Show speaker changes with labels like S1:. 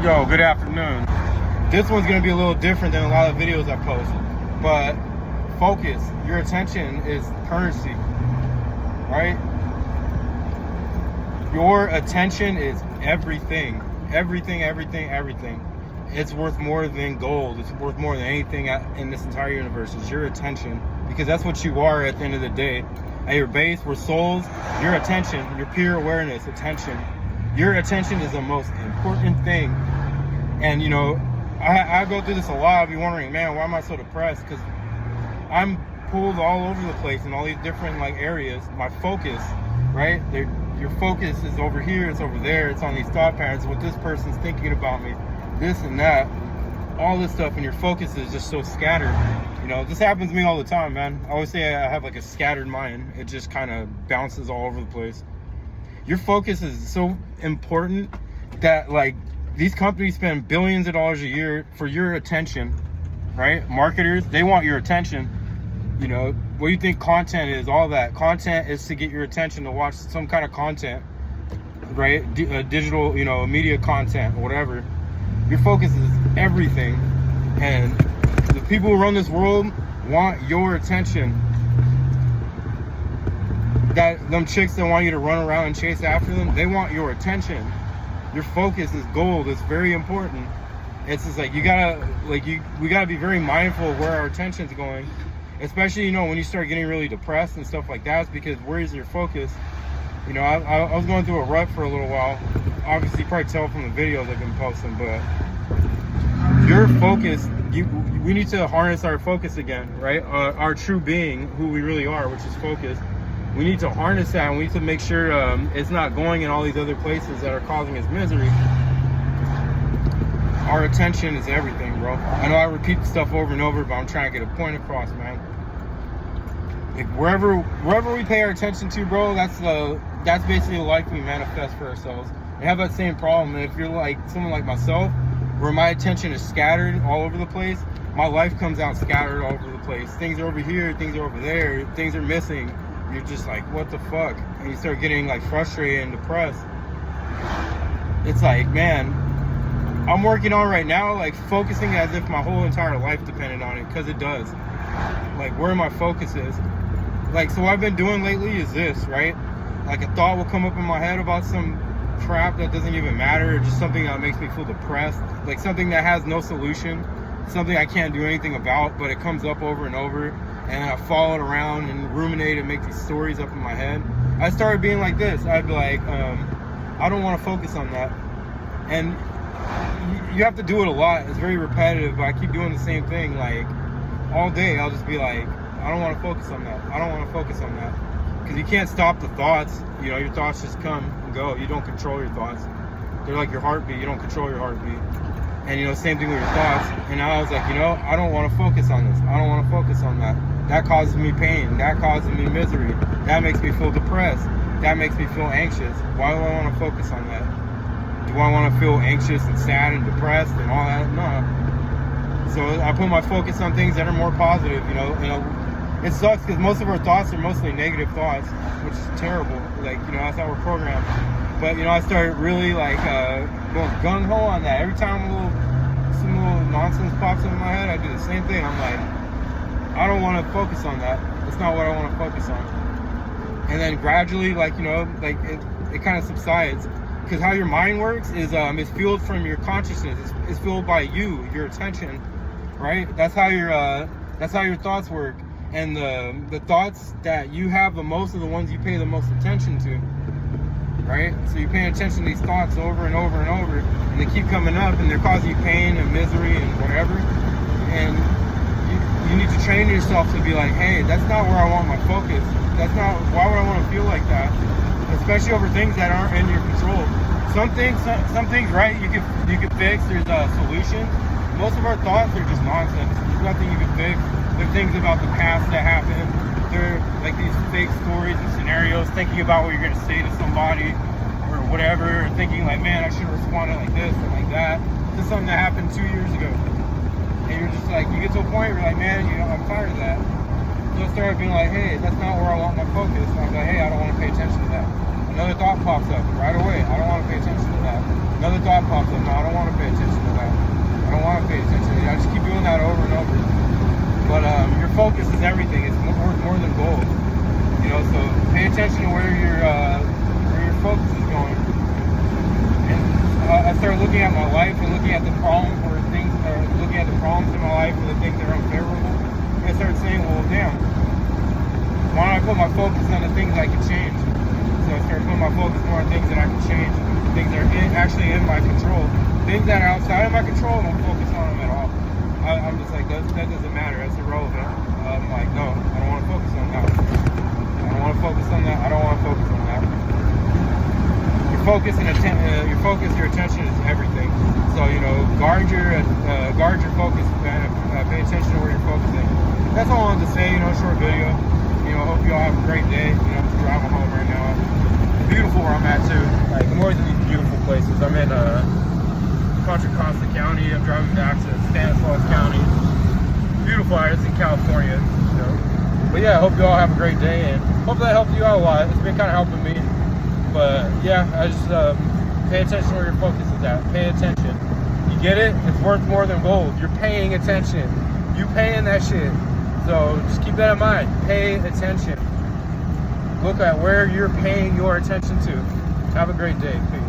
S1: Yo, good afternoon. This one's gonna be a little different than a lot of videos I post, but focus. Your attention is currency, right? Your attention is everything. Everything. It's worth more than gold. It's worth more than anything in this entire universe. Is your attention, because that's what you are at the end of the day. At your base, we're souls. Your attention, your pure awareness, attention. Your attention is the most important thing. And you know, I go through this a lot. I'll be wondering, man, why am I so depressed? Because I'm pulled all over the place in all these different areas. My focus, right? Your focus is over here, it's over there, it's on these thought patterns, what this person's thinking about me, this and that, all this stuff, and your focus is just so scattered. You know, this happens to me all the time, man. I always say I have a scattered mind. It just kind of bounces all over the place. Your focus is so important that these companies spend billions of dollars a year for your attention, right? Marketers, they want your attention. You know, what do you think content is? All that content is to get your attention, to watch some kind of content, right? Digital, media content, whatever. Your focus is everything, and the people who run this world want your attention. Them chicks that want you to run around and chase after them, they want your attention. Your focus is gold. It's very important. It's just we gotta be very mindful of where our attention's going, especially when you start getting really depressed and stuff like that. It's because where's your focus? I was going through a rut for a little while. Obviously, you probably tell from the videos I've been posting, but your focus, we need to harness our focus again, right? Our true being, who we really are, which is focus. We need to harness that, and we need to make sure it's not going in all these other places that are causing us misery. Our attention is everything, bro. I know I repeat stuff over and over, but I'm trying to get a point across, man. Wherever we pay our attention to, bro, that's basically the life we manifest for ourselves. I have that same problem. And if you're like someone like myself, where my attention is scattered all over the place, my life comes out scattered all over the place. Things are over here, things are over there, things are missing. You're just like, what the fuck? And you start getting frustrated and depressed. It's man, I'm working on right now, focusing as if my whole entire life depended on it, because it does. Where my focus is. So what I've been doing lately is this, right? A thought will come up in my head about some crap that doesn't even matter, or just something that makes me feel depressed, something that has no solution, something I can't do anything about, but it comes up over and over, and I follow it around and ruminate and make these stories up in my head. I started being like this. I'd be like, I don't want to focus on that. And you have to do it a lot. It's very repetitive, but I keep doing the same thing all day. I'll just be like, I don't want to focus on that. I don't want to focus on that. Because you can't stop the thoughts. Your thoughts just come and go. You don't control your thoughts. They're like your heartbeat. You don't control your heartbeat. And same thing with your thoughts. And I was like, I don't want to focus on this. I don't want to focus on that. That causes me pain. That causes me misery. That makes me feel depressed. That makes me feel anxious. Why do I want to focus on that? Do I want to feel anxious and sad and depressed and all that? No. So I put my focus on things that are more positive, It sucks because most of our thoughts are mostly negative thoughts, which is terrible. That's how we're programmed. But, I started really going gung-ho on that. Every time some little nonsense pops in my head, I do the same thing. I'm like, I don't want to focus on that. It's not what I want to focus on. And then gradually, it kind of subsides. Because how your mind works is fueled from your consciousness. It's fueled by your attention, right? That's how your thoughts work. And the thoughts that you have the most are the ones you pay the most attention to, right? So you're paying attention to these thoughts over and over and over, and they keep coming up, and they're causing you pain and misery and whatever. And you need to train yourself to be like, hey, that's not where I want my focus. Why would I want to feel like that? Especially over things that aren't in your control. Some things, right, you can fix. There's a solution. Most of our thoughts are just nonsense. There's nothing you can fix. There are things about the past that happened. They're these fake stories and scenarios, thinking about what you're going to say to somebody or whatever, or thinking man, I should have responded like this and like that. This is something that happened 2 years ago. And you're just you get to a point where you're like, man, I'm tired of that. So I started being like, hey, that's not where I want my focus. And I was like, hey, I don't want to pay attention to that. And Another thought pops up right away. I don't want to pay attention to that. Another thought pops up. No, I don't want to pay attention to that. I don't want to pay attention to that. I just keep doing that over and over. But your focus is everything. It's worth more than gold. You know, so pay attention to where your focus is going. And I started looking at my life and looking at the problems or things, or looking at the problems in my life or the things that are unfavorable. And I started saying, well, damn, why don't I put my focus on the things I can change? So I started putting my focus more on things that I can change, things that are actually in my control. Things that are outside of my control, I don't focus on them at all. I'm just like, that doesn't matter, that's irrelevant. I'm like, no, I don't want to focus on that. I don't want to focus on that. I don't want to focus on that. Your focus and your attention is everything. So, you know, guard your focus, man. Pay attention to where you're focusing. That's all I wanted to say, you know, short video. You know, hope you all have a great day. You know, I'm just driving home right now. It's beautiful where I'm at too. Like, more than these beautiful places. I'm in Contra Costa County. I'm driving back to Stanislaus County. Beautiful area. It's in California. You know. But yeah, I hope you all have a great day, and hope that helped you out a lot. It's been kind of helping me. But yeah, I just pay attention where your focus is at. Pay attention. You get it? It's worth more than gold. You're paying attention. You paying that shit. So just keep that in mind. Pay attention. Look at where you're paying your attention to. Have a great day. Peace.